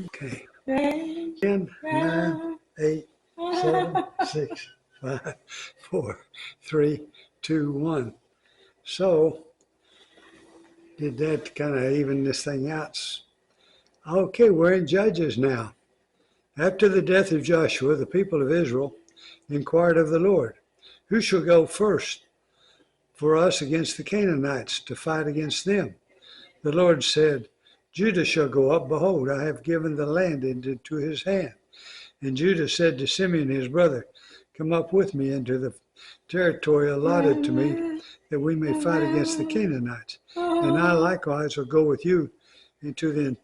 Okay. 10, 9, 8, 7, 6, 5, 4, 3, 2, 1. So, did that kind of even this thing out? Okay, we're in Judges now. After the death of Joshua, the people of Israel inquired of the Lord, who shall go first for us against the Canaanites to fight against them? The Lord said, Judah shall go up. Behold, I have given the land into his hand. And Judah said to Simeon his brother, come up with me into the territory allotted to me, that we may fight against the Canaanites. And I likewise will go with you into the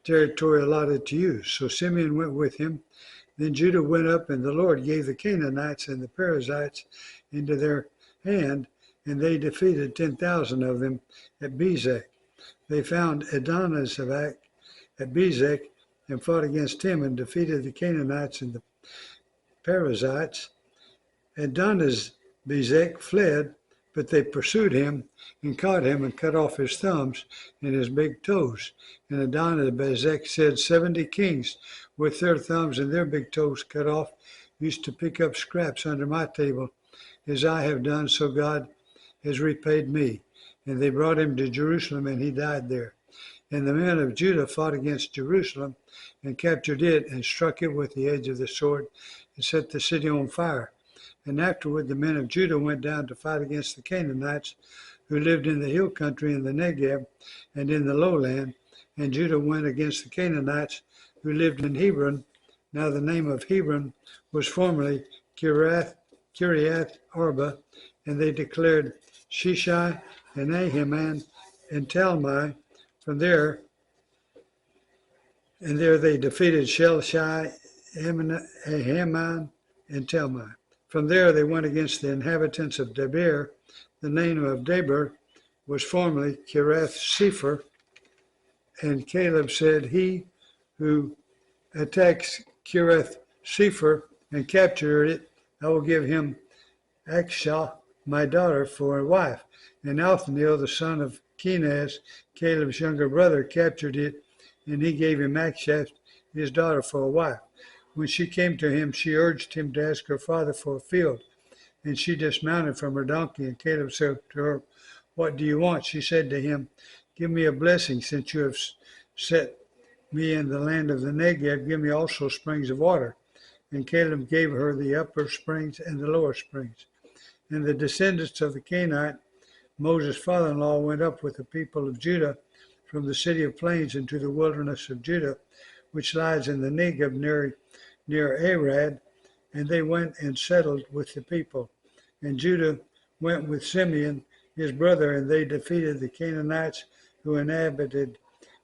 territory allotted to you. So Simeon went with him. Then Judah went up, and the Lord gave the Canaanites and the Perizzites into their hand, and they defeated 10,000 of them at Bezek. They found Adonizedek at Bezek and fought against him and defeated the Canaanites and the Perizzites. Adonizedek fled, but they pursued him and caught him and cut off his thumbs and his big toes. And Adonizedek said, 70 kings with their thumbs and their big toes cut off used to pick up scraps under my table. As I have done, so God has repaid me. And they brought him to Jerusalem, and he died there. And the men of Judah fought against Jerusalem and captured it and struck it with the edge of the sword and set the city on fire. And afterward the men of Judah went down to fight against the Canaanites who lived in the hill country in the Negev and in the lowland. And Judah went against the Canaanites who lived in Hebron. Now the name of Hebron was formerly Kiriath Arba, and they declared Shishai and Ahiman and Talmai. From there, they defeated Shelshai, Ahiman, and Talmai. From there they went against the inhabitants of Debir. The name of Debir was formerly Kiriath Sepher. And Caleb said, he who attacks Kiriath Sepher and captured it, I will give him Akshah, my daughter, for a wife. And Othniel, the son of Kenaz, Caleb's younger brother, captured it, and he gave him Akshah, his daughter, for a wife. When she came to him, she urged him to ask her father for a field. And she dismounted from her donkey, and Caleb said to her, what do you want? She said to him, give me a blessing, since you have set me in the land of the Negev. Give me also springs of water. And Caleb gave her the upper springs and the lower springs. And the descendants of the Canaanite, Moses' father-in-law, went up with the people of Judah from the city of plains into the wilderness of Judah, which lies in the Negev near Arad, and they went and settled with the people. And Judah went with Simeon, his brother, and they defeated the Canaanites who inhabited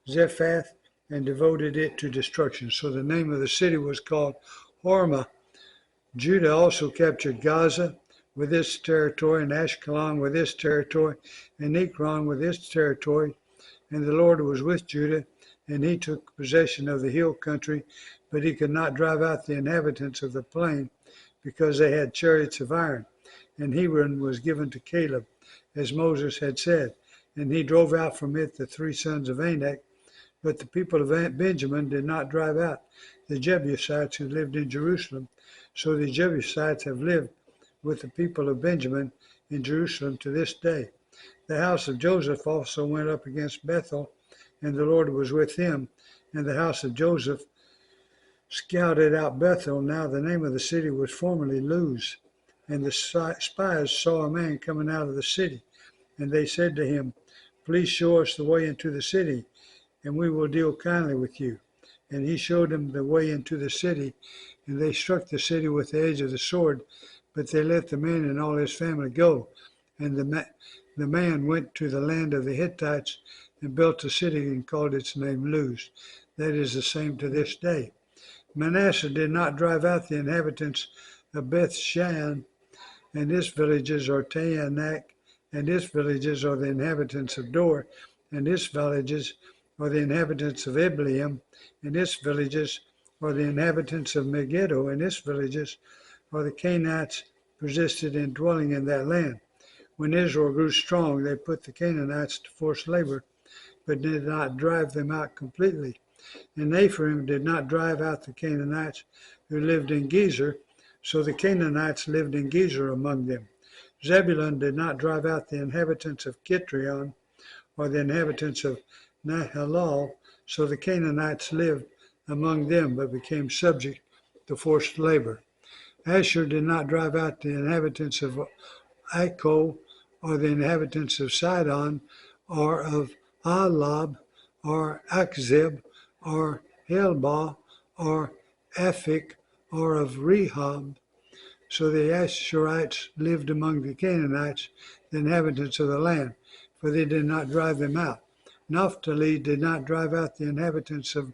Zephath and devoted it to destruction. So the name of the city was called Hormah. Judah also captured Gaza with its territory, and Ashkelon with its territory, and Ekron with its territory. And the Lord was with Judah, and he took possession of the hill country, but he could not drive out the inhabitants of the plain, because they had chariots of iron. And Hebron was given to Caleb, as Moses had said, and he drove out from it the 3 sons of Anak. But the people of Benjamin did not drive out the Jebusites who lived in Jerusalem. So the Jebusites have lived with the people of Benjamin in Jerusalem to this day. The house of Joseph also went up against Bethel, and the Lord was with him. And the house of Joseph scouted out Bethel. Now the name of the city was formerly Luz. And the spies saw a man coming out of the city. And they said to him, please show us the way into the city, and we will deal kindly with you. And he showed them the way into the city, and they struck the city with the edge of the sword, but they let the man and all his family go. And the man went to the land of the Hittites and built a city and called its name Luz. That is the same to this day. Manasseh did not drive out the inhabitants of Beth Shan, and its villages are Taanach, and its villages are the inhabitants of Dor, and its villages are the inhabitants of Ibleam, and its villages are the inhabitants of Megiddo, and its villages are the Canaanites persisted in dwelling in that land. When Israel grew strong, they put the Canaanites to forced labor, but did not drive them out completely. And Ephraim did not drive out the Canaanites who lived in Gezer, so the Canaanites lived in Gezer among them. Zebulun did not drive out the inhabitants of Kitron or the inhabitants of Nahalal, so the Canaanites lived among them but became subject to forced labor. Asher did not drive out the inhabitants of Acco or the inhabitants of Sidon or of Alab or Akzib or Helbah or Aphik or of Rehob. So the Asherites lived among the Canaanites, the inhabitants of the land, for they did not drive them out. Naphtali did not drive out the inhabitants of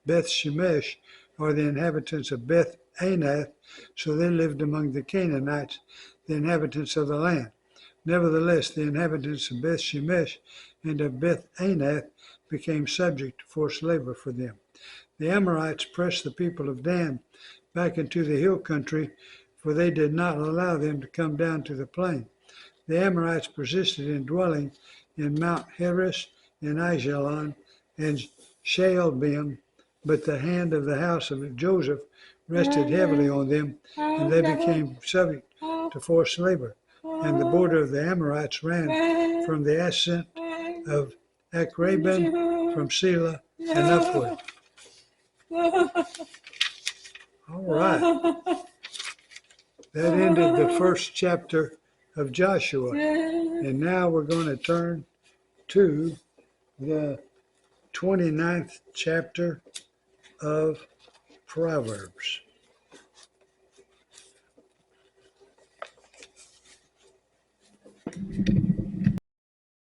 Beth Shemesh or the inhabitants of Beth Anath, so they lived among the Canaanites, the inhabitants of the land. Nevertheless, the inhabitants of Beth Shemesh and of Beth Anath became subject to forced labor for them. The Amorites pressed the people of Dan back into the hill country, for they did not allow them to come down to the plain. The Amorites persisted in dwelling in Mount Heres, in Aijalon, and Shaalbim, but the hand of the house of Joseph rested heavily on them, and they became subject to forced labor. And the border of the Amorites ran from the ascent of Akrabim, from Selah, and upward. All right. That ended the first chapter of Joshua. And now we're going to turn to the 29th chapter of Proverbs.